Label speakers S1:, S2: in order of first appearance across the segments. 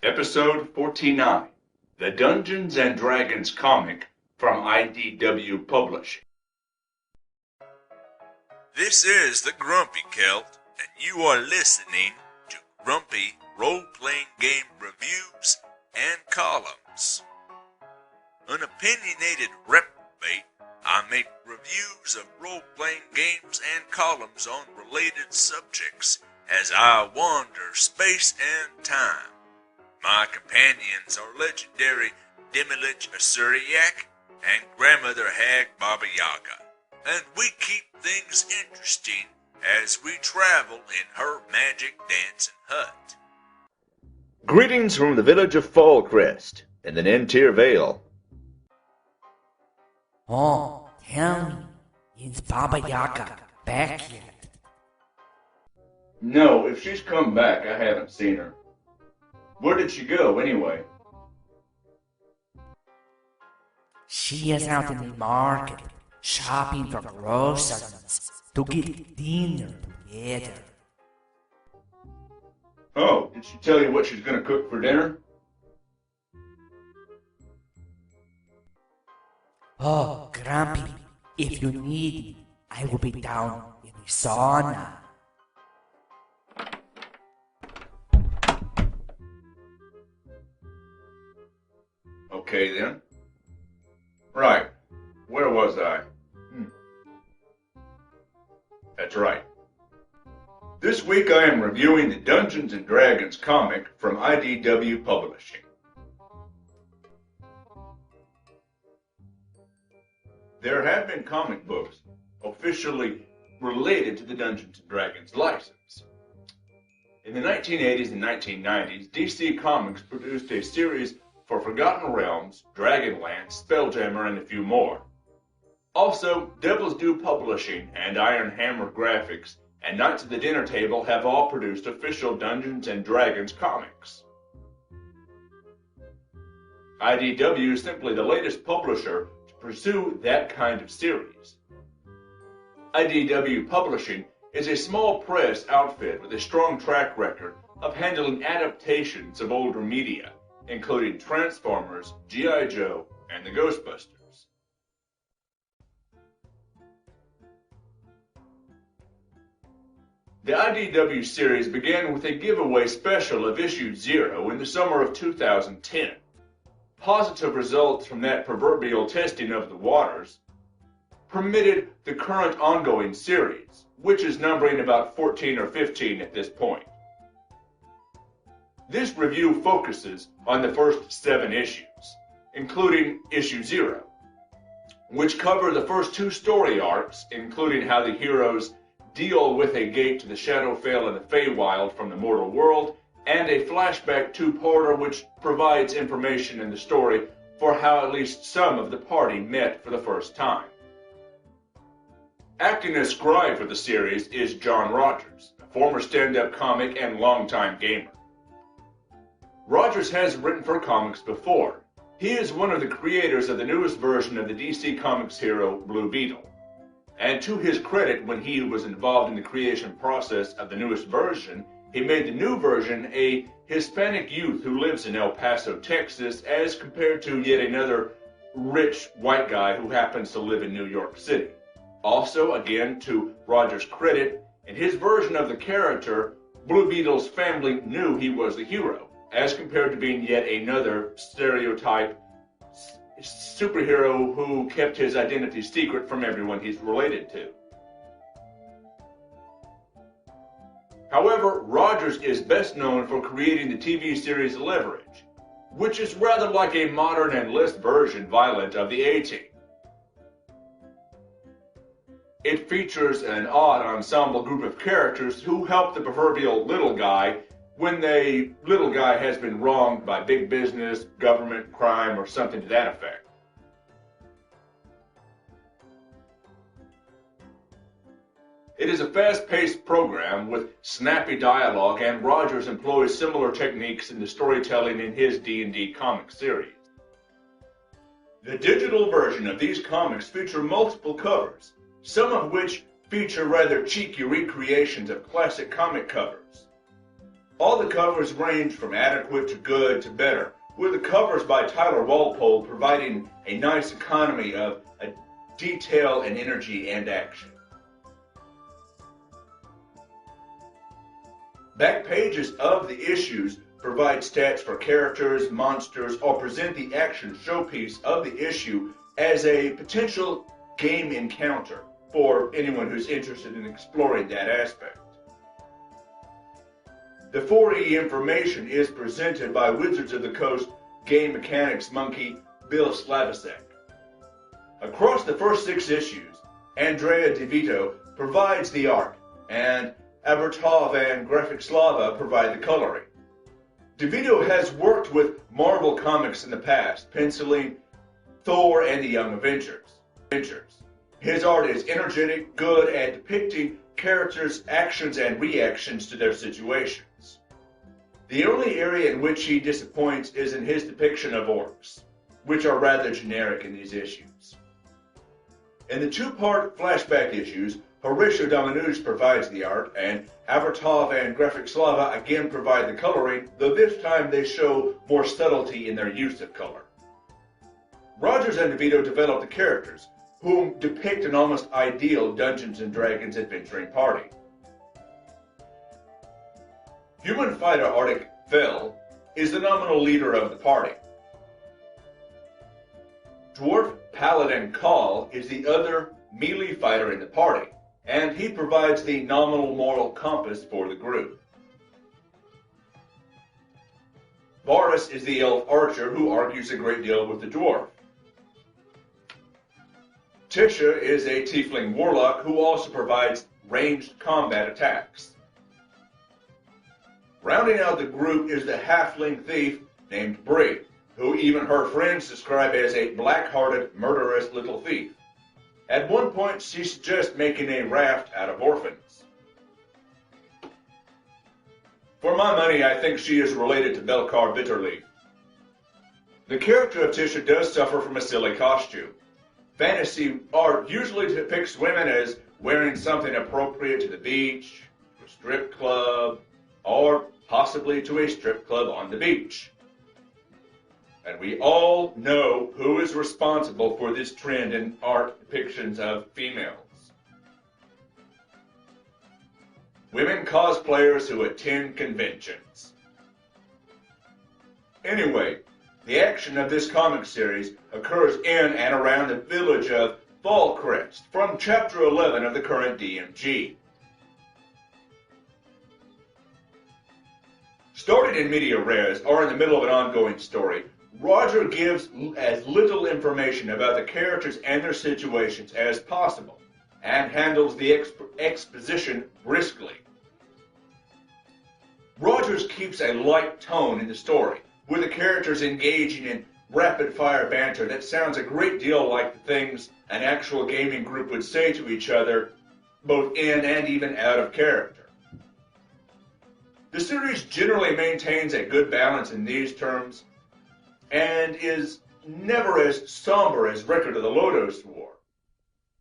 S1: Episode 49, The Dungeons and Dragons comic from IDW Publishing.
S2: This is the Grumpy Celt, and you are listening to Grumpy Role-Playing Game Reviews and Columns. An opinionated reprobate, I make reviews of role-playing games and columns on related subjects as I wander space and time. My companions are legendary Demilich Asuriak and grandmother hag Baba Yaga, and we keep things interesting as we travel in her magic dancing hut.
S1: Greetings from the village of Fallcrest in the Nentir Vale.
S3: Oh, tell me, is Baba Yaga back yet?
S1: No, if she's come back, I haven't seen her. Where did she go, anyway?
S3: She is out in the market, shopping for groceries to get dinner together.
S1: Oh, did she tell you what she's going to cook for dinner?
S3: Oh, Grumpy, if you need me, I will be down in the sauna.
S1: Okay, then. Right. Where was I? That's right. This week I am reviewing the Dungeons and Dragons comic from IDW Publishing. There have been comic books officially related to the Dungeons and Dragons license. In the 1980s and 1990s, DC Comics produced a series for Forgotten Realms, Dragonlance, Spelljammer, and a few more. Also, Devil's Due Publishing and Iron Hammer Graphics and Knights of the Dinner Table have all produced official Dungeons and Dragons comics. IDW is simply the latest publisher to pursue that kind of series. IDW Publishing is a small press outfit with a strong track record of handling adaptations of older media, including Transformers, G.I. Joe, and the Ghostbusters. The IDW series began with a giveaway special of issue 0 in the summer of 2010. Positive results from that proverbial testing of the waters permitted the current ongoing series, which is numbering about 14 or 15 at this point. This review focuses on the first 7 issues, including issue 0, which cover the first 2 story arcs, including how the heroes deal with a gate to the Shadowfell and the Feywild from the mortal world, and a flashback 2-parter which provides information in the story for how at least some of the party met for the first time. Acting as scribe for the series is John Rogers, a former stand-up comic and longtime gamer. Rogers has written for comics before. He is one of the creators of the newest version of the DC Comics hero, Blue Beetle. And to his credit, when he was involved in the creation process of the newest version, he made the new version a Hispanic youth who lives in El Paso, Texas, as compared to yet another rich white guy who happens to live in New York City. Also, again, to Rogers' credit, in his version of the character, Blue Beetle's family knew he was the hero, as compared to being yet another stereotype superhero who kept his identity secret from everyone he's related to. However, Rogers is best known for creating the TV series Leverage, which is rather like a modern and less version violent of the A-Team. It features an odd ensemble group of characters who help the proverbial little guy when the little guy has been wronged by big business, government, crime, or something to that effect. It is a fast-paced program with snappy dialogue, and Rogers employs similar techniques in the storytelling in his D&D comic series. The digital version of these comics feature multiple covers, some of which feature rather cheeky recreations of classic comic covers. All the covers range from adequate to good to better, with the covers by Tyler Walpole providing a nice economy of detail and energy and action. Back pages of the issues provide stats for characters, monsters, or present the action showpiece of the issue as a potential game encounter for anyone who's interested in exploring that aspect. The 4E information is presented by Wizards of the Coast game mechanics monkey Bill Slavisek. Across the first 6 issues, Andrea DeVito provides the art, and Abertov and Grafikslava provide the coloring. DeVito has worked with Marvel Comics in the past, penciling Thor and the Young Avengers. His art is energetic, good at depicting characters' actions and reactions to their situations. The only area in which he disappoints is in his depiction of orcs, which are rather generic in these issues. In the 2-part flashback issues, Horatio Dominguez provides the art, and Abertov and Grafikslava again provide the coloring, though this time they show more subtlety in their use of color. Rogers and DeVito develop the characters, whom depict an almost ideal Dungeons & Dragons adventuring party. Human fighter Arctic Fell is the nominal leader of the party. Dwarf Paladin Call is the other melee fighter in the party, and he provides the nominal moral compass for the group. Varus is the elf archer who argues a great deal with the dwarf. Tisha is a tiefling warlock who also provides ranged combat attacks. Rounding out the group is the halfling thief named Bree, who even her friends describe as a black-hearted, murderous little thief. At one point, she suggests making a raft out of orphans. For my money, I think she is related to Belcar Bitterleaf. The character of Tisha does suffer from a silly costume. Fantasy art usually depicts women as wearing something appropriate to the beach, to a strip club, or possibly to a strip club on the beach. And we all know who is responsible for this trend in art depictions of females. Women cosplayers who attend conventions. Anyway, the action of this comic series occurs in and around the village of Fallcrest from Chapter 11 of the current DMG. Started in media res or in the middle of an ongoing story, Roger gives as little information about the characters and their situations as possible, and handles the exposition briskly. Rogers keeps a light tone in the story, with the characters engaging in rapid-fire banter that sounds a great deal like the things an actual gaming group would say to each other, both in and even out of character. The series generally maintains a good balance in these terms, and is never as somber as Record of the Lodos War.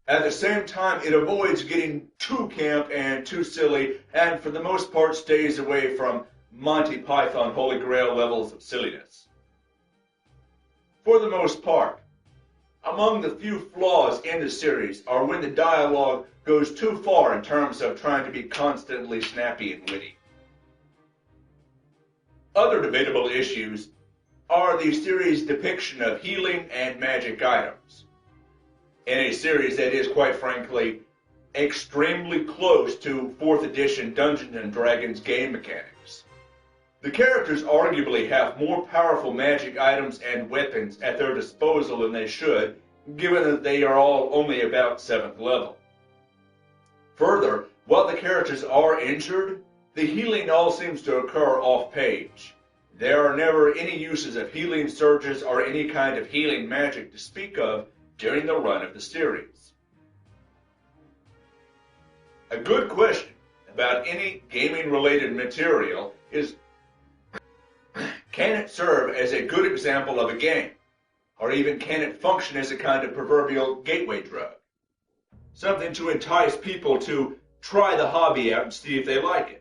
S1: At the same time, it avoids getting too camp and too silly, and for the most part stays away from Monty Python Holy Grail levels of silliness. For the most part, among the few flaws in the series are when the dialogue goes too far in terms of trying to be constantly snappy and witty. Other debatable issues are the series' depiction of healing and magic items, in a series that is, quite frankly, extremely close to 4th edition Dungeons & Dragons game mechanics. The characters arguably have more powerful magic items and weapons at their disposal than they should, given that they are all only about 7th level. Further, while the characters are injured, the healing all seems to occur off-page. There are never any uses of healing surges or any kind of healing magic to speak of during the run of the series. A good question about any gaming-related material is, can it serve as a good example of a game? Or even can it function as a kind of proverbial gateway drug? Something to entice people to try the hobby out and see if they like it.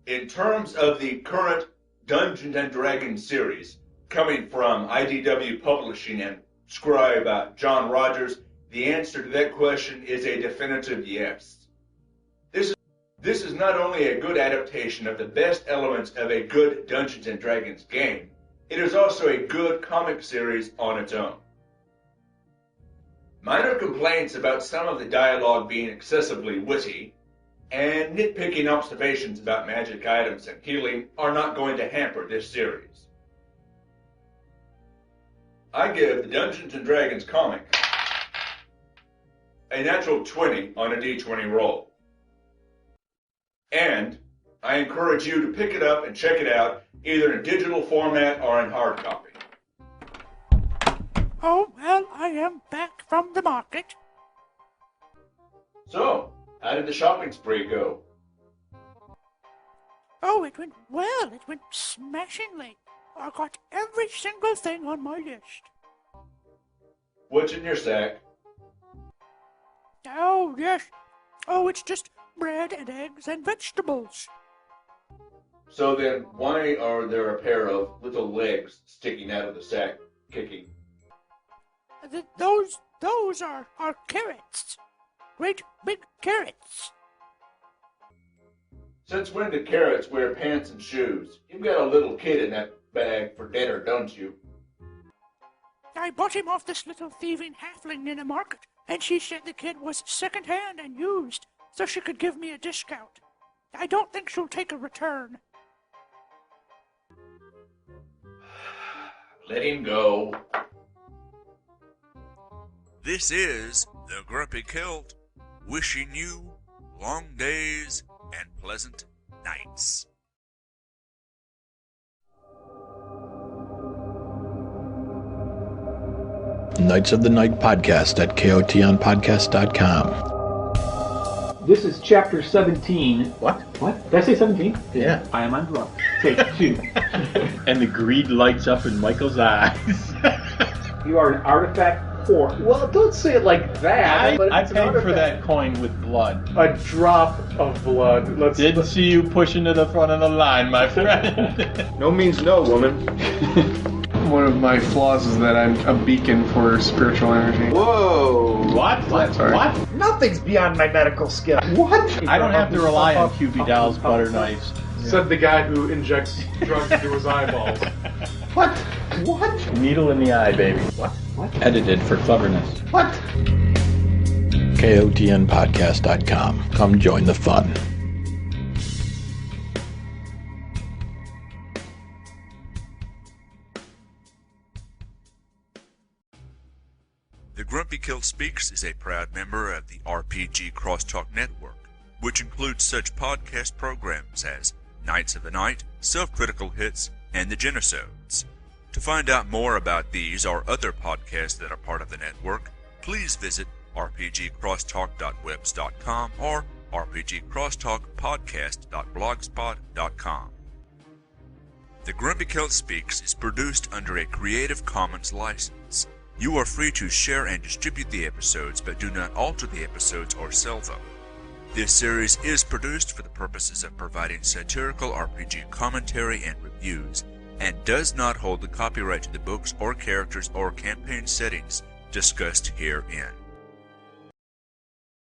S1: In terms of the current Dungeons & Dragons series, coming from IDW Publishing and scribe John Rogers, the answer to that question is a definitive yes. This is not only a good adaptation of the best elements of a good Dungeons & Dragons game, it is also a good comic series on its own. Minor complaints about some of the dialogue being excessively witty, and nitpicking observations about magic items and healing are not going to hamper this series. I give the Dungeons & Dragons comic a natural 20 on a D20 roll. And I encourage you to pick it up and check it out, either in digital format or in hard copy.
S4: Oh, well, I am back from the market.
S1: So, how did the shopping spree go?
S4: Oh, it went well. It went smashingly. I got every single thing on my list.
S1: What's in your sack?
S4: Oh, yes. Oh, it's just bread and eggs and vegetables.
S1: So then, why are there a pair of little legs sticking out of the sack, kicking?
S4: Those are carrots. Great big carrots.
S1: Since when do carrots wear pants and shoes? You've got a little kid in that bag for dinner, don't you?
S4: I bought him off this little thieving halfling in a market, and she said the kid was second-hand and used, so she could give me a discount. I don't think she'll take a return.
S1: Let him go.
S2: This is the Grumpy Celt, wishing you long days and pleasant nights.
S5: Knights of the Night Podcast at kotonpodcast.com.
S6: This is chapter 17.
S7: What?
S6: What? Did I say 17?
S7: Yeah.
S6: I am undrunk. Take 2.
S7: And the greed lights up in Michael's eyes.
S6: You are an artifact whore.
S7: Well, don't say it like that.
S8: I paid for that coin with blood.
S6: A drop of blood.
S8: Didn't see you pushing to the front of the line, my friend.
S7: No means no, woman.
S9: One of my flaws is that I'm a beacon for spiritual energy.
S7: Whoa.
S8: What?
S9: Sorry.
S8: What?
S7: Nothing's beyond my medical skill.
S6: What?
S8: I don't have to rely on QB Dow's butter knives.
S9: Said the guy who injects drugs into his eyeballs.
S6: What? What?
S8: Needle in the eye, baby.
S6: What?
S5: Edited for cleverness.
S6: What?
S5: kotonpodcast.com. Come join the fun.
S2: The Grumpy Celt Speaks is a proud member of the RPG Crosstalk Network, which includes such podcast programs as Knights of the Night, Self-Critical Hits, and the Genosodes. To find out more about these or other podcasts that are part of the network, please visit rpgcrosstalk.webs.com or rpgcrosstalkpodcast.blogspot.com. The Grumpy Celt Speaks is produced under a Creative Commons license. You are free to share and distribute the episodes, but do not alter the episodes or sell them. This series is produced for the purposes of providing satirical RPG commentary and reviews, and does not hold the copyright to the books or characters or campaign settings discussed herein.